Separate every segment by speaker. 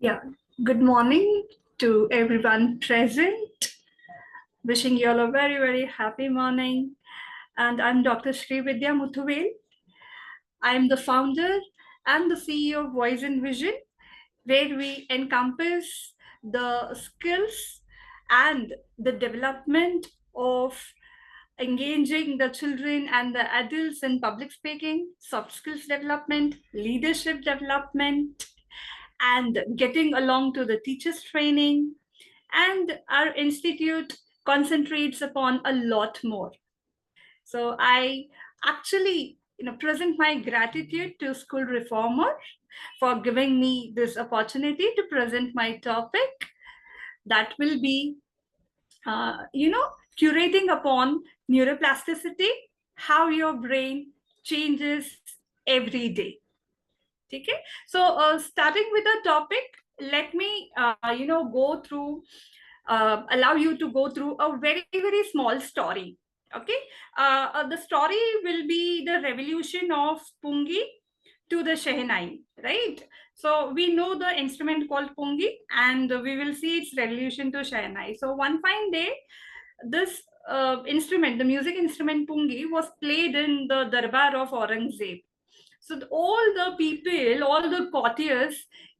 Speaker 1: Yeah, good morning to everyone present. Wishing you all a very, very happy morning. And I'm Dr. Srividya Muthuvel. I'm the founder and the CEO of Voice and Vision, where we encompass the skills and the development of engaging the children and the adults in public speaking, soft skills development, leadership development, and getting along to the teachers training. And our institute concentrates upon a lot more. So I actually present my gratitude to School Reformer for giving me this opportunity to present my topic that will be curating upon neuroplasticity, how your brain changes every day. Okay, so starting with the topic, let me go through allow you to go through a very, very small story. Okay, the story will be the revolution of pungi to the shehnai, right? So we know the instrument called pungi, and we will see its revolution to shehnai. So one fine day, this instrument, the music instrument pungi, was played in the darbar of Aurangzeb. So all the people, all the courtiers,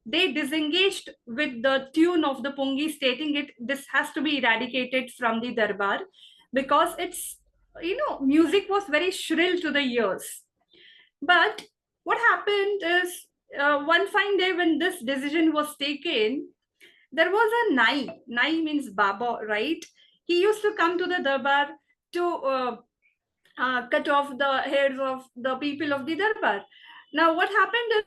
Speaker 1: they disengaged with the tune of the pungi, stating it this has to be eradicated from the darbar because it's music was very shrill to the ears. But what happened is, one fine day when this decision was taken, there was a nai. Nai means baba, right? He used to come to the darbar to cut off the hairs of the people of the darbar. Now, what happened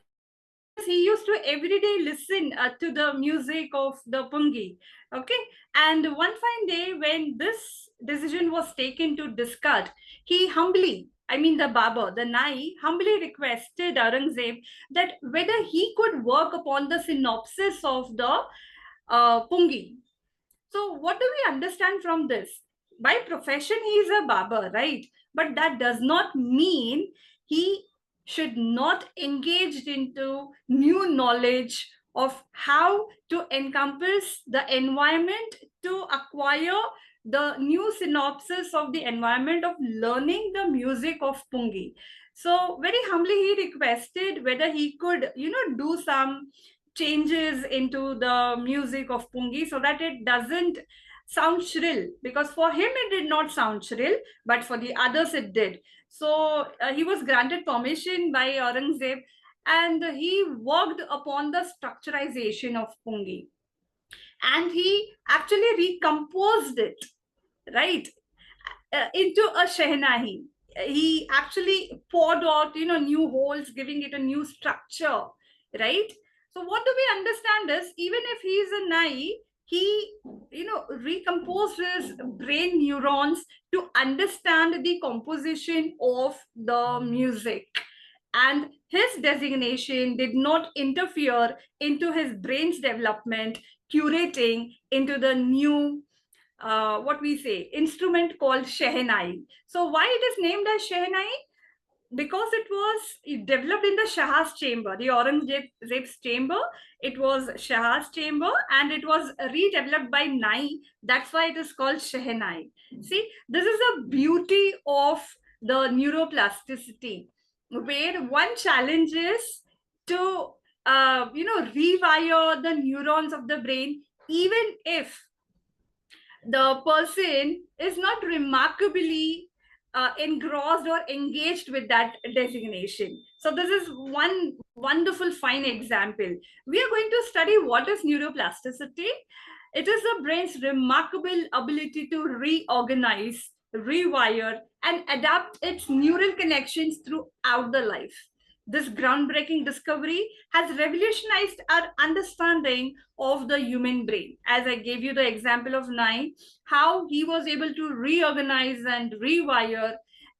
Speaker 1: is he used to every day listen to the music of the pungi. Okay, and one fine day when this decision was taken to discard, he humbly, I mean the Baba, the Nai, humbly requested Aurangzeb that whether he could work upon the synopsis of the pungi. So, what do we understand from this? By profession, he is a barber, right? But that does not mean he should not engage into new knowledge of how to encompass the environment to acquire the new synopsis of the environment of learning the music of pungi. So very humbly he requested whether he could do some changes into the music of pungi so that it doesn't sound shrill, because for him it did not sound shrill, but for the others it did. So he was granted permission by Aurangzeb, and he worked upon the structurization of pungi, and he actually recomposed it, right, into a shehnahi. He actually poured out new holes, giving it a new structure, right? So what do we understand is, even if he is a nai, he recomposed his brain neurons to understand the composition of the music, and his designation did not interfere into his brain's development, curating into the new what we say instrument called shehnai. So why it is named as shehnai? Because it was developed in the Shah's chamber, the Aurangzeb's chamber. It was Shah's chamber, and it was redeveloped by Nai. That's why it is called Shehnai. See, this is the beauty of the neuroplasticity, where one challenge is to rewire the neurons of the brain, even if the person is not remarkably engrossed or engaged with that designation. So this is one wonderful fine example. We are going to study what is neuroplasticity. It is the brain's remarkable ability to reorganize, rewire, and adapt its neural connections throughout the life. This groundbreaking discovery has revolutionized our understanding of the human brain. As I gave you the example of Nai, how he was able to reorganize and rewire,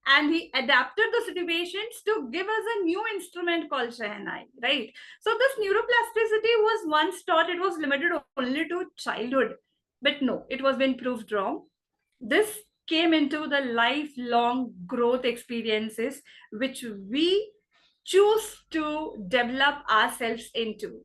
Speaker 1: and he adapted the situations to give us a new instrument called Shehnai, right? So this neuroplasticity was once thought it was limited only to childhood, but no, it was been proved wrong. This came into the lifelong growth experiences which we choose to develop ourselves into.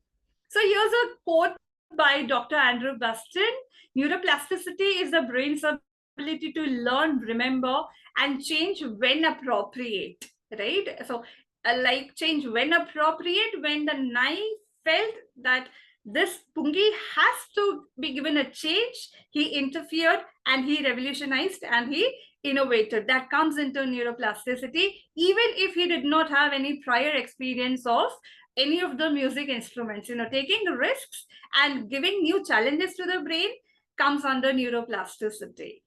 Speaker 1: So here's a quote by Dr. Andrew Buston. Neuroplasticity is the brain's ability to learn, remember, and change when appropriate, right? So like change when appropriate. When the Nai felt that this Pungi has to be given a change, he interfered and he revolutionized and he innovated. That comes into neuroplasticity, even if he did not have any prior experience of any of the music instruments. Taking risks and giving new challenges to the brain comes under neuroplasticity.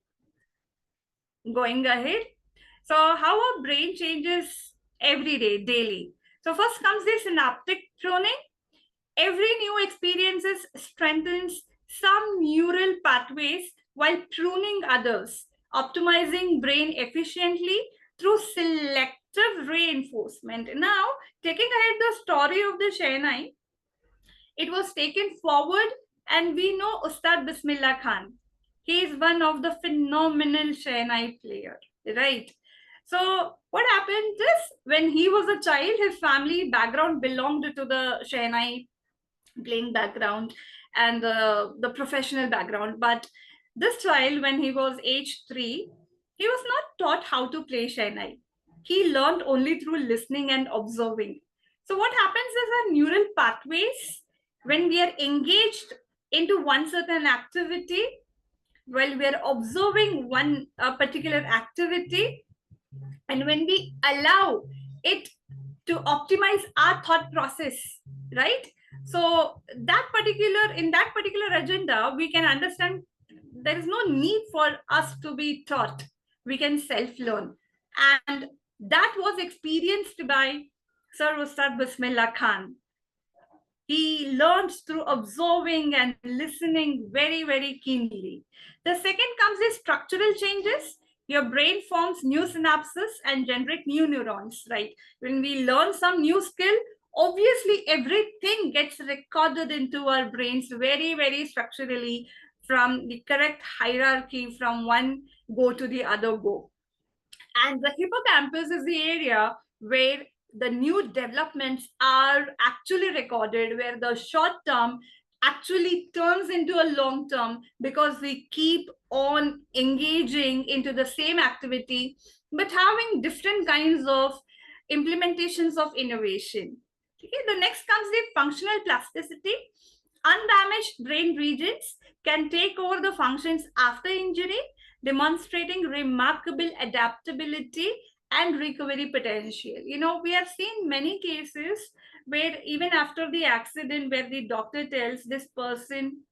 Speaker 1: Going ahead, so how our brain changes every day, daily. So first comes the synaptic pruning. Every new experiences strengthens some neural pathways while pruning others, optimizing brain efficiently through selective reinforcement. Now, taking ahead the story of the Shehnai, it was taken forward, and we know Ustad Bismillah Khan. He is one of the phenomenal Shehnai player, right? So what happened is, when he was a child, his family background belonged to the Shehnai playing background and the professional background. But this child, when he was age 3, he was not taught how to play Shehnai. He learned only through listening and observing. So what happens is, our neural pathways, when we are engaged into one certain activity, while we are observing one particular activity, and when we allow it to optimize our thought process, right? So in that particular agenda, we can understand there is no need for us to be taught. We can self-learn. And that was experienced by Sir Ustad Bismillah Khan. He learns through observing and listening very, very keenly. The second comes is structural changes. Your brain forms new synapses and generate new neurons, right? When we learn some new skill, obviously everything gets recorded into our brains very, very structurally, from the correct hierarchy, from one go to the other go. And the hippocampus is the area where the new developments are actually recorded, where the short term actually turns into a long term, because we keep on engaging into the same activity, but having different kinds of implementations of innovation. Okay, the next comes the functional plasticity. Undamaged brain regions can take over the functions after injury, demonstrating remarkable adaptability and recovery potential. We have seen many cases where even after the accident, where the doctor tells this person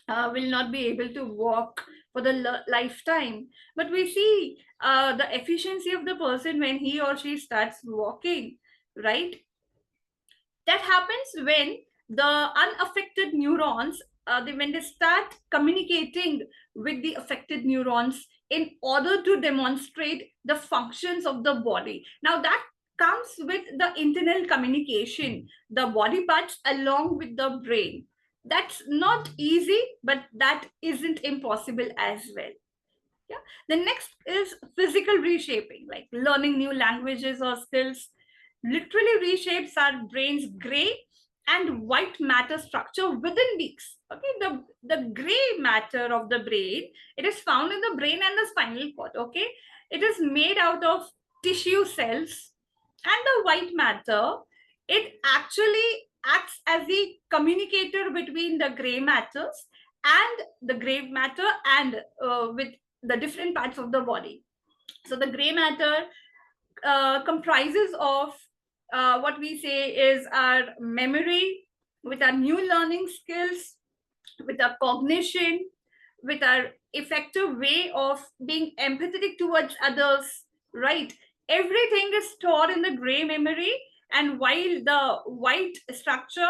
Speaker 1: will not be able to walk for the lifetime, but we see the efficiency of the person when he or she starts walking, right? That happens when the unaffected neurons, when they start communicating with the affected neurons in order to demonstrate the functions of the body. Now that comes with the internal communication, the body parts along with the brain. That's not easy, but that isn't impossible as well. Yeah. The next is physical reshaping, like learning new languages or skills literally reshapes our brain's gray and white matter structure within weeks. Okay, the gray matter of the brain, it is found in the brain and the spinal cord. Okay, it is made out of tissue cells, and the white matter, it actually acts as the communicator between the gray matters and the gray matter and with the different parts of the body. So the gray matter comprises of what we say is our memory, with our new learning skills, with our cognition, with our effective way of being empathetic towards others, right? Everything is stored in the gray memory, and while the white structure,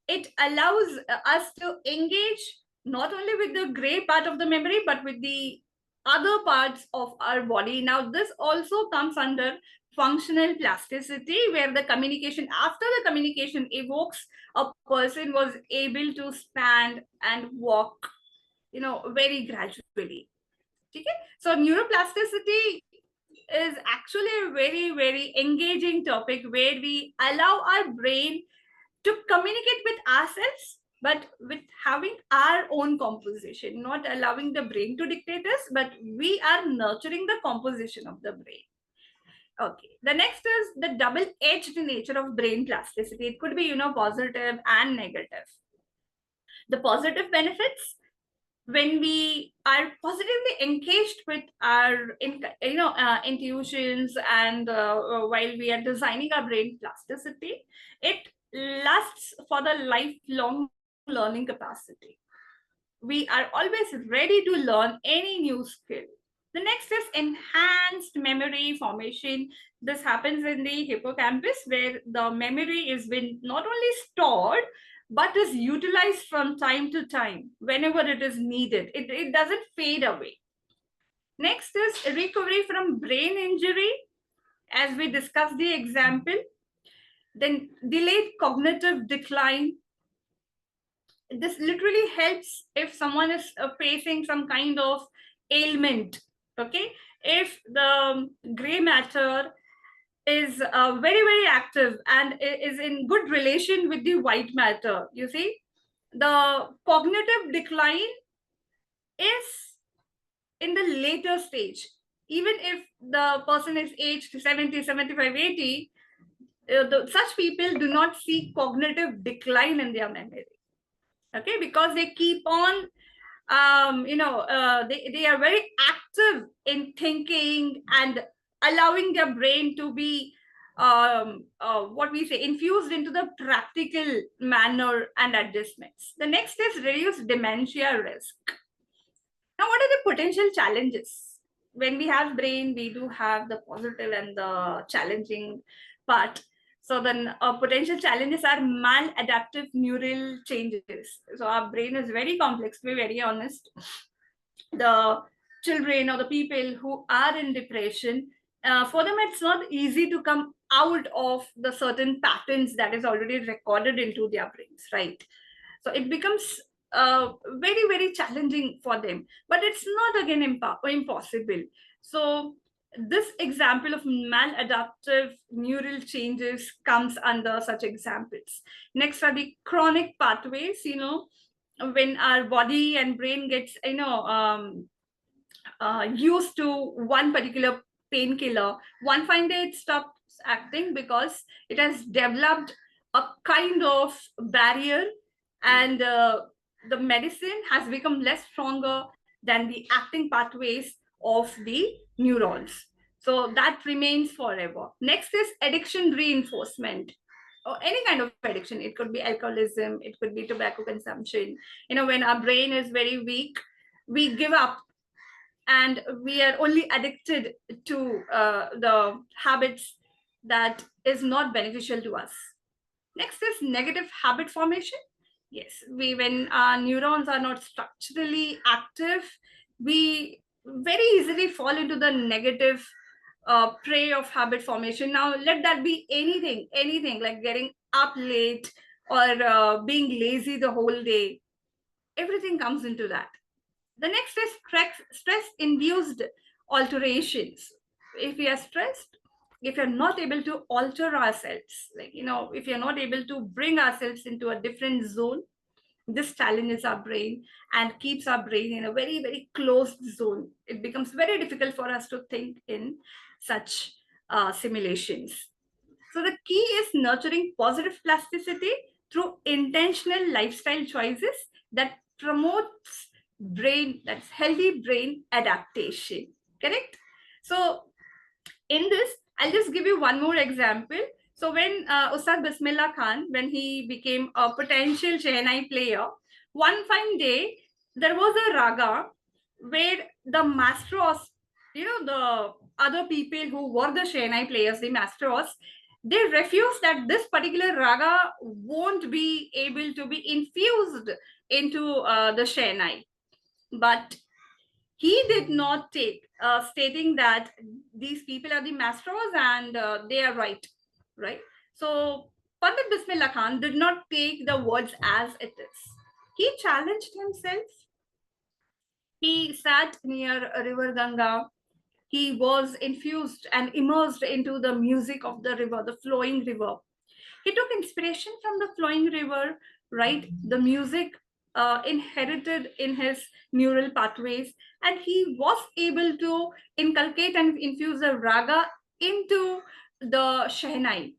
Speaker 1: it allows us to engage not only with the gray part of the memory, but with the other parts of our body. Now, this also comes under functional plasticity, where the communication, after the communication evokes, a person was able to stand and walk, very gradually. Okay? So neuroplasticity is actually a very, very engaging topic, where we allow our brain to communicate with ourselves, but with having our own composition, not allowing the brain to dictate us, but we are nurturing the composition of the brain. Okay, the next is the double-edged nature of brain plasticity. It could be, positive and negative. The positive benefits, when we are positively engaged with our intuitions, and while we are designing our brain plasticity, it lasts for the lifelong learning capacity. We are always ready to learn any new skill. The next is enhanced memory formation. This happens in the hippocampus, where the memory is been not only stored, but is utilized from time to time whenever it is needed. It doesn't fade away. Next is recovery from brain injury, as we discussed the example. Then delayed cognitive decline. This literally helps if someone is facing some kind of ailment. Okay, if the gray matter is very, very active and is in good relation with the white matter, you see, the cognitive decline is in the later stage. Even if the person is aged 70, 75, 80, such people do not see cognitive decline in their memory. Okay, because they keep on they are very active in thinking and allowing their brain to be what we say, infused into the practical manner and adjustments. The next is reduced dementia risk. Now, what are the potential challenges? When we have brain, we do have the positive and the challenging part. So then potential challenges are maladaptive neural changes. So our brain is very complex, to be very honest. The children or the people who are in depression, for them, it's not easy to come out of the certain patterns that is already recorded into their brains, right? So it becomes very, very challenging for them, but it's not again impossible. So this example of maladaptive neural changes comes under such examples. Next are the chronic pathways. When our body and brain gets used to one particular painkiller, one fine day it stops acting because it has developed a kind of barrier, and the medicine has become less stronger than the acting pathways of the neurons. So that remains forever. Next is addiction reinforcement, or any kind of addiction. It could be alcoholism, it could be tobacco consumption. When our brain is very weak, we give up and we are only addicted to the habits that is not beneficial to us. Next is negative habit formation. Yes, when our neurons are not structurally active, we very easily fall into the negative prey of habit formation. Now, let that be anything like getting up late or being lazy the whole day. Everything comes into that. The next is stress-induced alterations. If we are stressed, if you're not able to alter ourselves, if you're not able to bring ourselves into a different zone, this challenges our brain and keeps our brain in a very, very closed zone. It becomes very difficult for us to think in such simulations. So the key is nurturing positive plasticity through intentional lifestyle choices that promotes that's healthy brain adaptation. Correct? So in this, I'll just give you one more example. So when Ustad Bismillah Khan, when he became a potential Shehnai player, one fine day, there was a raga where the maestros, the other people who were the Shehnai players, the maestros, they refused that this particular raga won't be able to be infused into the Shehnai. But he did not take, stating that these people are the maestros and they are right. So Pandit Bismillah Khan did not take the words as it is. He challenged himself. He sat near river Ganga. He was infused and immersed into the music of the river, the flowing river. He took inspiration from the flowing river, right? The music inherited in his neural pathways, and he was able to inculcate and infuse the raga into the Shehnai.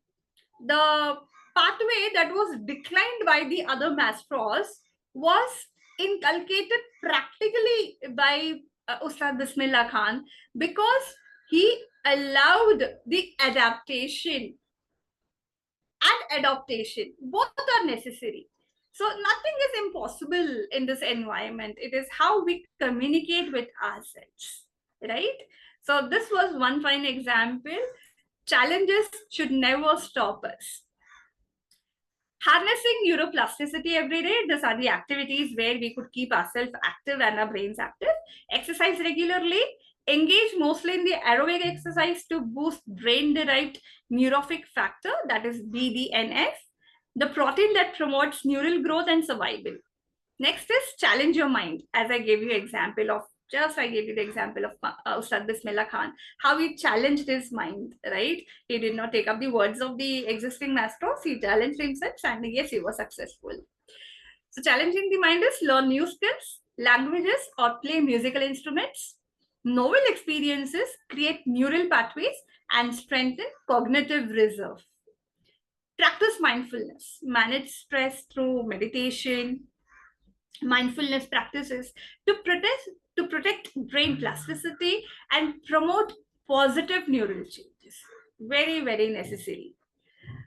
Speaker 1: The pathway that was declined by the other maestros was inculcated practically by Ustad Bismillah Khan, because he allowed the adaptation and adaptation. Both are necessary. So nothing is impossible in this environment. It is how we communicate with ourselves, right? So this was one fine example. Challenges should never stop us. Harnessing neuroplasticity every day. These are the activities where we could keep ourselves active and our brains active. Exercise regularly. Engage mostly in the aerobic exercise to boost brain-derived neurotrophic factor, that is BDNF, the protein that promotes neural growth and survival. Next is challenge your mind, as I gave you example of, I gave you the example of Ustad Bismillah Khan, how he challenged his mind, right? He did not take up the words of the existing masters, he challenged himself, and yes, he was successful. So challenging the mind is learn new skills, languages, or play musical instruments. Novel experiences create neural pathways and strengthen cognitive reserve. Practice mindfulness, manage stress through meditation, mindfulness practices to protect brain plasticity and promote positive neural changes. Very, very necessary,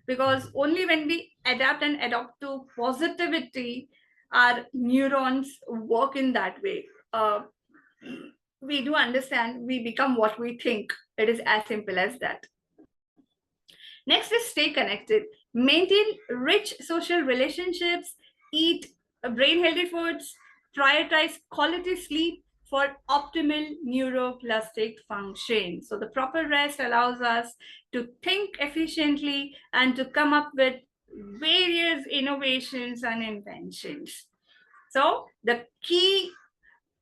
Speaker 1: because only when we adapt and adopt to positivity, our neurons work in that way. We do understand we become what we think. It is as simple as that. Next is stay connected. Maintain rich social relationships, eat brain healthy foods, prioritize quality sleep for optimal neuroplastic function. So the proper rest allows us to think efficiently and to come up with various innovations and inventions. So the key,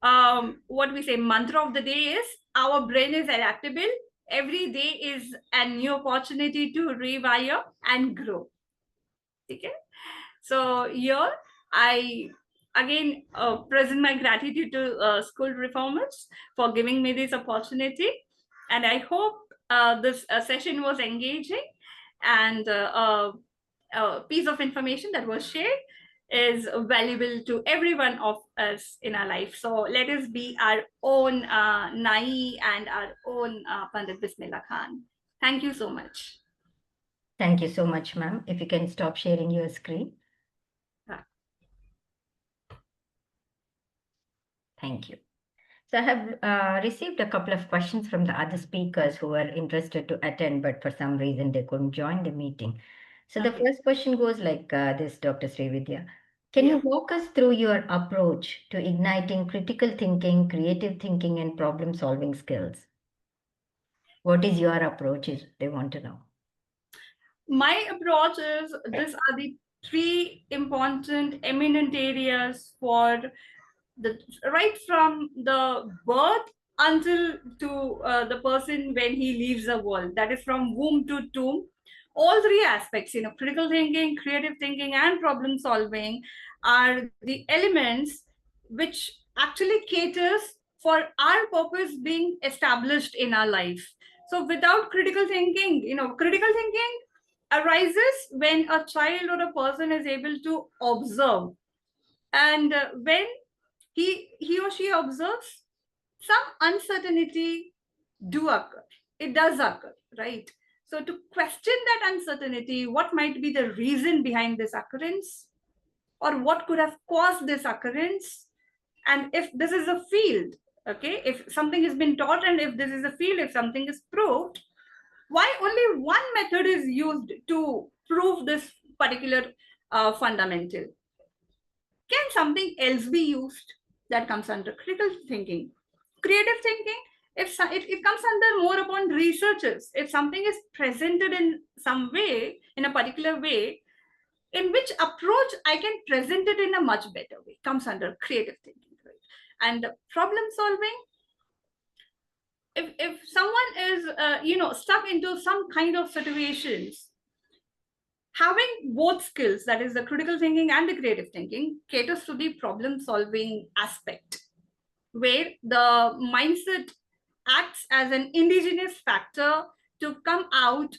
Speaker 1: what we say, mantra of the day is our brain is adaptable. Every day is a new opportunity to rewire and grow. Okay? So here I again present my gratitude to school reformers for giving me this opportunity, and I hope this session was engaging, and piece of information that was shared is valuable to every one of us in our life. So let us be our own Nai and our own Pandit Bismillah Khan. Thank you so much.
Speaker 2: Thank you so much, ma'am. If you can stop sharing your screen. Thank you. So I have received a couple of questions from the other speakers who were interested to attend, but for some reason they couldn't join the meeting. So the first question goes like this, Dr. Srividya. Can you walk us through your approach to igniting critical thinking, creative thinking, and problem-solving skills? What is your approach, is they want to know?
Speaker 1: My approach is, these are the three important, eminent areas for the right from the birth until to the person when he leaves the world. That is from womb to tomb. All three aspects, critical thinking, creative thinking, and problem solving are the elements which actually caters for our purpose being established in our life. So without critical thinking, critical thinking arises when a child or a person is able to observe, and when he or she observes, some uncertainty does occur, right? So to question that uncertainty, what might be the reason behind this occurrence, or what could have caused this occurrence, and if this is a field, okay, if something has been taught, and if this is a field, if something is proved, why only one method is used to prove this particular fundamental? Can something else be used? That comes under critical thinking. Creative thinking, it comes under more upon researchers. If something is presented in some way, in a particular way, in which approach I can present it in a much better way, comes under creative thinking, right? And problem solving, if someone is stuck into some kind of situations, Having both skills, that is the critical thinking and the creative thinking, caters to the problem solving aspect, where the mindset acts as an indigenous factor to come out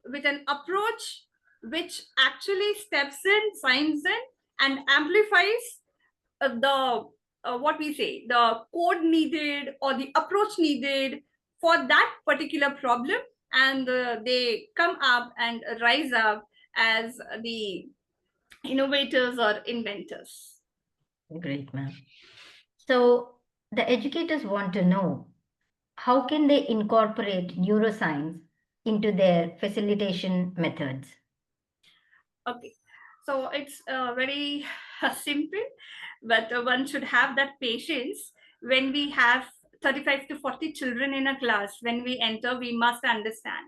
Speaker 1: with an approach which actually steps in, signs in, and amplifies the what we say, the code needed or the approach needed for that particular problem, and they come up and rise up as the innovators or inventors.
Speaker 2: Great, ma'am. So the educators want to know how can they incorporate neuroscience into their facilitation methods?
Speaker 1: Okay, so it's very simple, but one should have that patience. When we have 35 to 40 children in a class, when we enter, we must understand.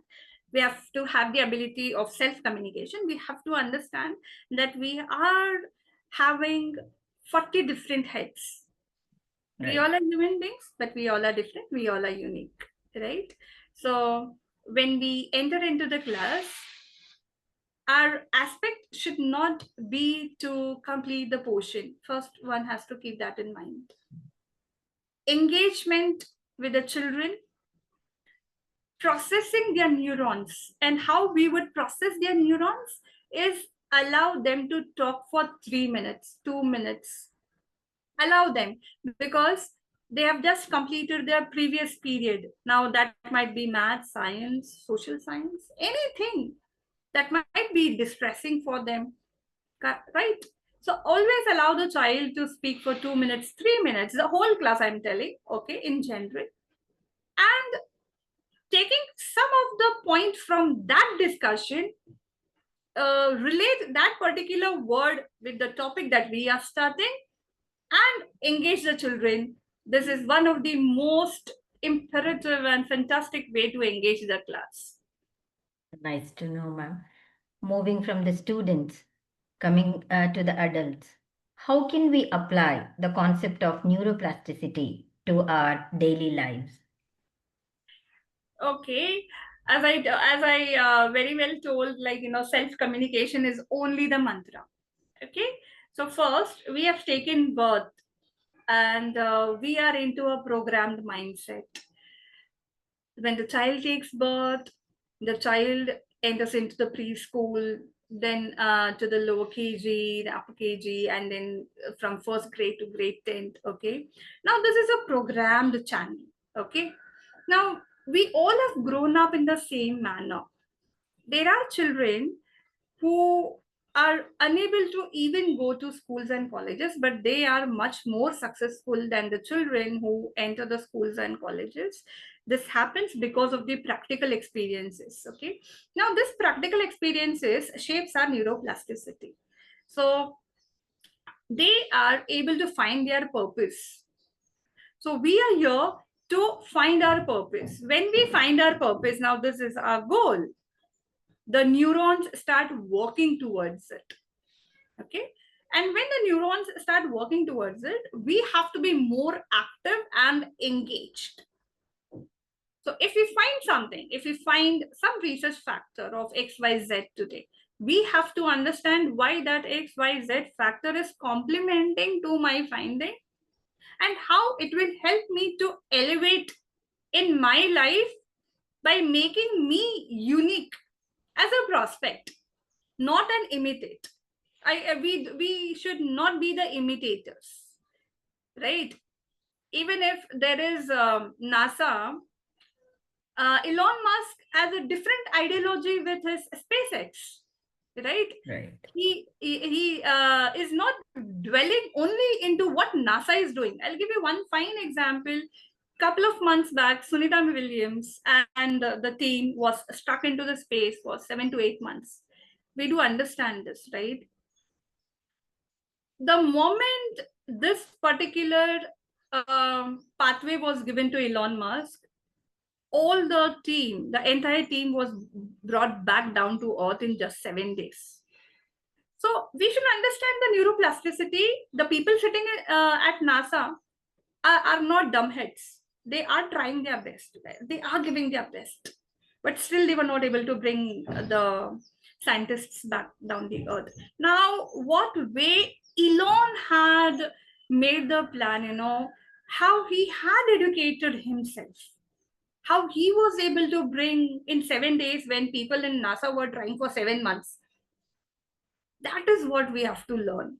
Speaker 1: We have to have the ability of self communication. We have to understand that we are having 40 different heads. We
Speaker 2: Right.
Speaker 1: all are human beings, but we all are different. We all are unique, right? So when we enter into the class, our aspect should not be to complete the portion. First, one has to keep that in mind. Engagement with the children, processing their neurons, and how we would process their neurons is allow them to talk for 3 minutes, 2 minutes. Allow them, because they have just completed their previous period. Now, that might be math, science, social science, anything that might be distressing for them, right? So always allow the child to speak for 2 minutes, 3 minutes, the whole class I'm telling, okay, in general, and taking some of the point from that discussion, relate that particular word with the topic that we are starting, and engage the children. This is one of the most imperative and fantastic way to engage the class.
Speaker 2: Nice to know, ma'am. Moving from the students, coming to the adults, how can we apply the concept of neuroplasticity to our daily lives?
Speaker 1: Okay, as I very well told, like, self communication is only the mantra. Okay, so first we have taken birth, and we are into a programmed mindset. When the child takes birth, the child enters into the preschool, then to the lower KG, the upper KG, and then from first grade to grade 10th. Okay, now this is a programmed channel. Okay, now we all have grown up in the same manner. There are children who are unable to even go to schools and colleges, but they are much more successful than the children who enter the schools and colleges. This happens because of the practical experiences. Okay, now this practical experiences shapes our neuroplasticity. So they are able to find their purpose. So we are here to find our purpose. When we find our purpose, now this is our goal, the neurons start working towards it. Okay, and when the neurons start working towards it, we have to be more active and engaged. So if we find something, if we find some research factor of XYZ today, we have to understand why that XYZ factor is complementing to my finding, and how it will help me to elevate in my life by making me unique as a prospect, not an imitate. We should not be the imitators, right? Even if there is NASA, Elon Musk has a different ideology with his SpaceX, right?
Speaker 2: Right.
Speaker 1: He is not dwelling only into what NASA is doing. I'll give you one fine example. Couple of months back, Sunita Williams and the team was stuck into the space for 7 to 8 months. We do understand this, right? The moment this particular pathway was given to Elon Musk, all the team, the entire team was brought back down to earth in just 7 days. So we should understand the neuroplasticity. The people sitting at NASA are not dumbheads. They are trying their best. They are giving their best. But still, they were not able to bring the scientists back down the earth. Now, what way Elon had made the plan, how he had educated himself, how he was able to bring in 7 days when people in NASA were trying for 7 months. That is what we have to learn.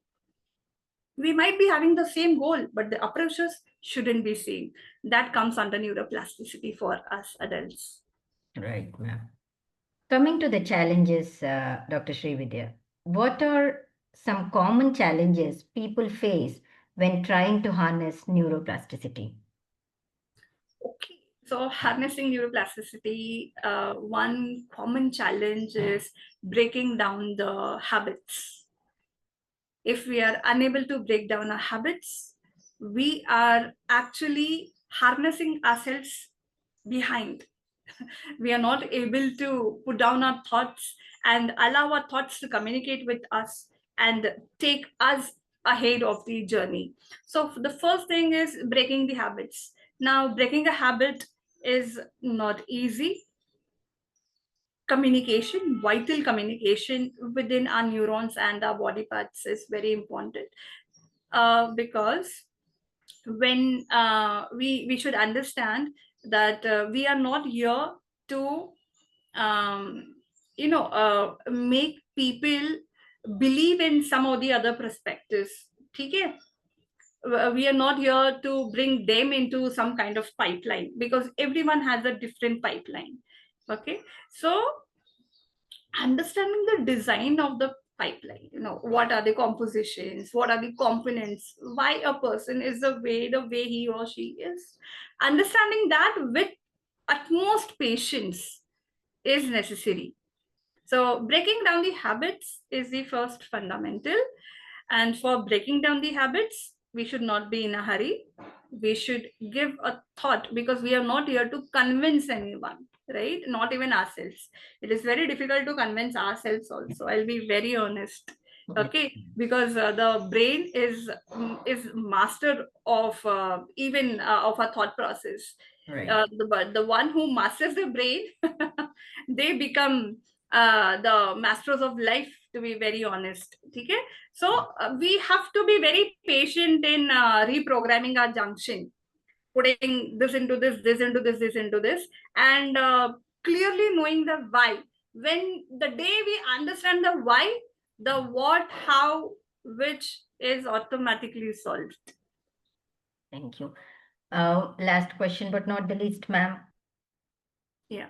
Speaker 1: We might be having the same goal, but the approaches shouldn't be same. That comes under neuroplasticity for us adults.
Speaker 2: Right, ma'am. Coming to the challenges, Dr. Srividya, what are some common challenges people face when trying to harness neuroplasticity?
Speaker 1: Okay, so harnessing neuroplasticity, one common challenge is breaking down the habits. If we are unable to break down our habits, we are actually harnessing ourselves behind. We are not able to put down our thoughts and allow our thoughts to communicate with us and take us ahead of the journey. So the first thing is breaking the habits. Now, breaking a habit is not easy. Communication, vital communication within our neurons and our body parts is very important, because when we should understand that we are not here to um, make people believe in some or the other perspectives. Okay, we are not here to bring them into some kind of pipeline, because everyone has a different pipeline. Okay, so understanding the design of the pipeline, what are the compositions, what are the components, why a person is the way he or she is, understanding that with utmost patience is necessary. So breaking down the habits is the first fundamental. And for breaking down the habits, we should not be in a hurry. We should give a thought, because we are not here to convince anyone, right? Not even ourselves. It is very difficult to convince ourselves also. I'll be very honest. Okay, because the brain is master of even of a thought process.
Speaker 2: Right.
Speaker 1: The one who masters the brain, they become the masters of life, to be very honest. Okay, so we have to be very patient in reprogramming our junction, putting this into this into this into this, and clearly knowing the why. When the day we understand the why, the what, how, which is automatically solved.
Speaker 2: Thank you. Last question, but not the least, ma'am.
Speaker 1: Yeah.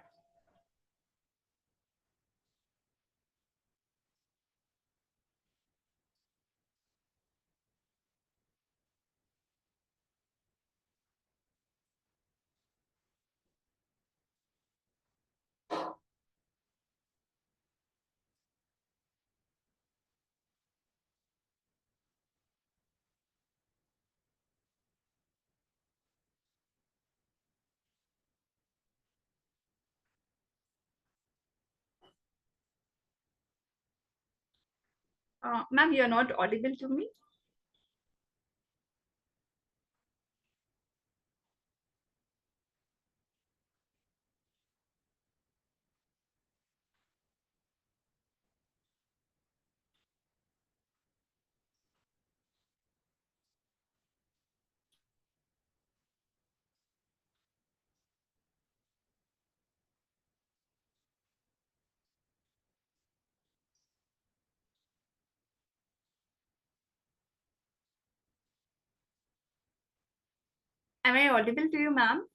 Speaker 1: Ma'am, you're not audible to me. Am I audible to you, ma'am?